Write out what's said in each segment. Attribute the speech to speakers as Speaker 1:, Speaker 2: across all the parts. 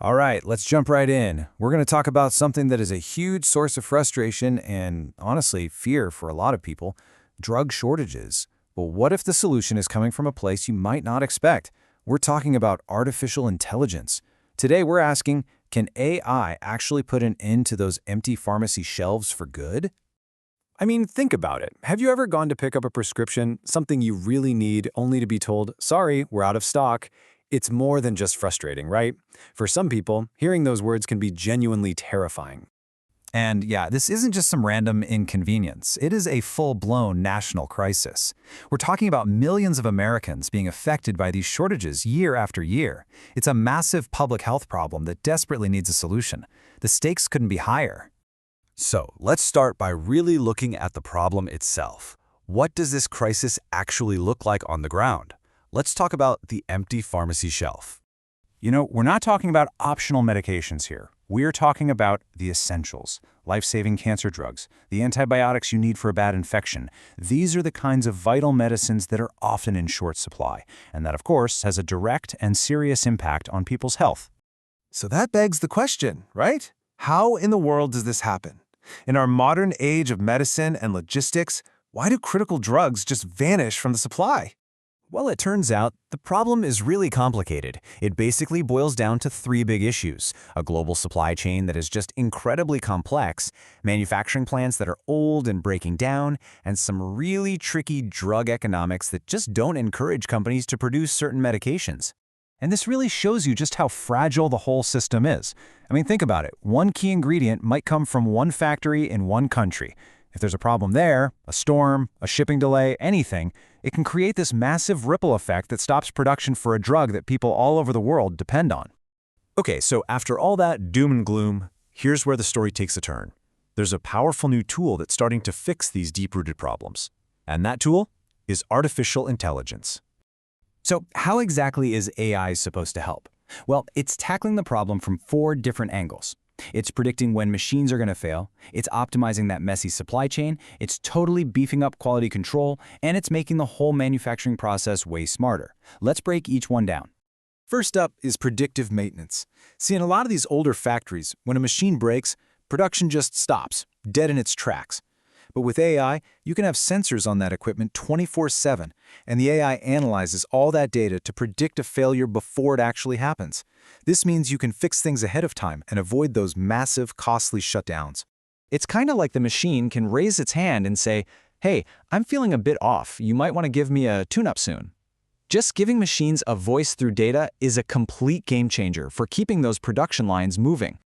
Speaker 1: All right, let's jump right in. We're going to talk about something that is a huge source of frustration and, honestly, fear for a lot of people: drug shortages. But what if the solution is coming from a place you might not expect? We're talking about artificial intelligence. Today, we're asking, can AI actually put an end to those empty pharmacy shelves for good? I mean, think about it. Have you ever gone to pick up a prescription, something you really need, only to be told, sorry, we're out of stock? It's more than just frustrating, right? For some people, hearing those words can be genuinely terrifying. And yeah, this isn't just some random inconvenience. It is a full-blown national crisis. We're talking about millions of Americans being affected by these shortages year after year. It's a massive public health problem that desperately needs a solution. The stakes couldn't be higher.
Speaker 2: So, let's start by really looking at the problem itself. What does this crisis actually look like on the ground? Let's talk about the empty pharmacy shelf.
Speaker 3: We're not talking about optional medications here. We're talking about the essentials, life-saving cancer drugs, the antibiotics you need for a bad infection. These are the kinds of vital medicines that are often in short supply, and that, of course, has a direct and serious impact on people's health.
Speaker 4: So that begs the question, right? How in the world does this happen? In our modern age of medicine and logistics, why do critical drugs just vanish from the supply?
Speaker 1: Well, it turns out the problem is really complicated. It basically boils down to three big issues: a global supply chain that is just incredibly complex, manufacturing plants that are old and breaking down, and some really tricky drug economics that just don't encourage companies to produce certain medications. And this really shows you just how fragile the whole system is. I mean, think about it. One key ingredient might come from one factory in one country. If there's a problem there, a storm, a shipping delay, anything, it can create this massive ripple effect that stops production for a drug that people all over the world depend on.
Speaker 2: Okay, so after all that doom and gloom, here's where the story takes a turn. There's a powerful new tool that's starting to fix these deep-rooted problems. And that tool is artificial intelligence.
Speaker 1: So how exactly is AI supposed to help? Well, it's tackling the problem from four different angles. It's predicting when machines are going to fail, it's optimizing that messy supply chain, it's totally beefing up quality control, and it's making the whole manufacturing process way smarter. Let's break each one down.
Speaker 4: First up is predictive maintenance. See, in a lot of these older factories, when a machine breaks, production just stops, dead in its tracks. But with AI, you can have sensors on that equipment 24/7, and the AI analyzes all that data to predict a failure before it actually happens. This means you can fix things ahead of time and avoid those massive, costly shutdowns.
Speaker 1: It's kind of like the machine can raise its hand and say, hey, I'm feeling a bit off. You might want to give me a tune-up soon. Just giving machines a voice through data is a complete game changer for keeping those production lines moving.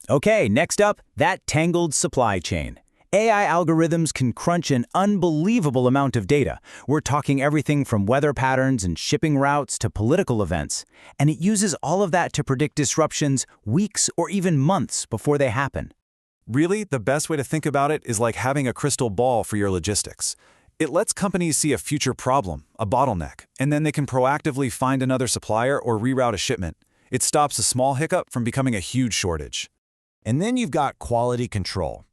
Speaker 5: Okay, next up, that tangled supply chain. AI algorithms can crunch an unbelievable amount of data. We're talking everything from weather patterns and shipping routes to political events. And it uses all of that to predict disruptions weeks or even months before they happen.
Speaker 2: Really, the best way to think about it is like having a crystal ball for your logistics. It lets companies see a future problem, a bottleneck, and then they can proactively find another supplier or reroute a shipment. It stops a small hiccup from becoming a huge shortage.
Speaker 5: And then you've got quality control.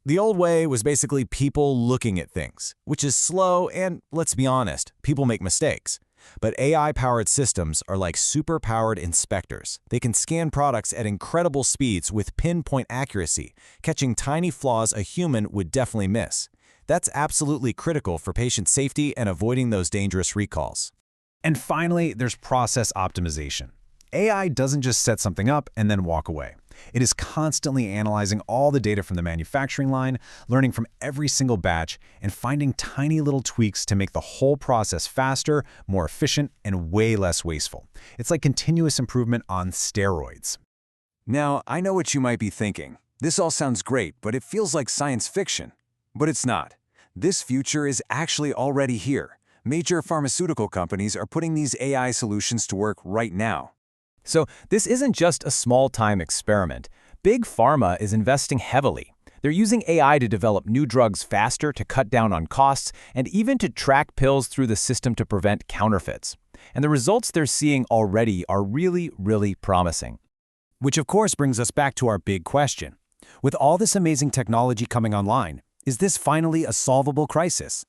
Speaker 5: The old way was basically people looking at things, which is slow and, let's be honest, people make mistakes. But AI-powered systems are like super-powered inspectors. They can scan products at incredible speeds with pinpoint accuracy, catching tiny flaws a human would definitely miss. That's absolutely critical for patient safety and avoiding those dangerous recalls.
Speaker 3: And finally, there's process optimization. AI doesn't just set something up and then walk away. It is constantly analyzing all the data from the manufacturing line, learning from every single batch, and finding tiny little tweaks to make the whole process faster, more efficient, and way less wasteful. It's like continuous improvement on steroids.
Speaker 1: Now, I know what you might be thinking. This all sounds great, but it feels like science fiction. But it's not. This future is actually already here. Major pharmaceutical companies are putting these AI solutions to work right now. So this isn't just a small-time experiment. Big Pharma is investing heavily. They're using AI to develop new drugs faster, to cut down on costs, and even to track pills through the system to prevent counterfeits. And the results they're seeing already are really, really promising. Which of course brings us back to our big question. With all this amazing technology coming online, is this finally a solvable crisis?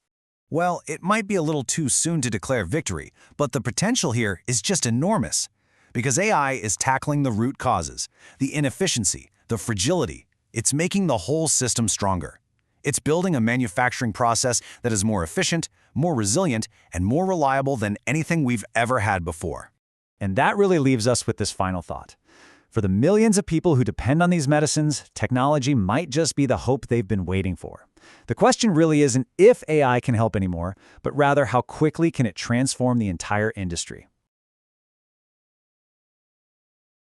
Speaker 1: Well, it might be a little too soon to declare victory, but the potential here is just enormous.
Speaker 3: Because AI is tackling the root causes, the inefficiency, the fragility. It's making the whole system stronger. It's building a manufacturing process that is more efficient, more resilient, and more reliable than anything we've ever had before.
Speaker 1: And that really leaves us with this final thought. For the millions of people who depend on these medicines, technology might just be the hope they've been waiting for. The question really isn't if AI can help anymore, but rather how quickly can it transform the entire industry.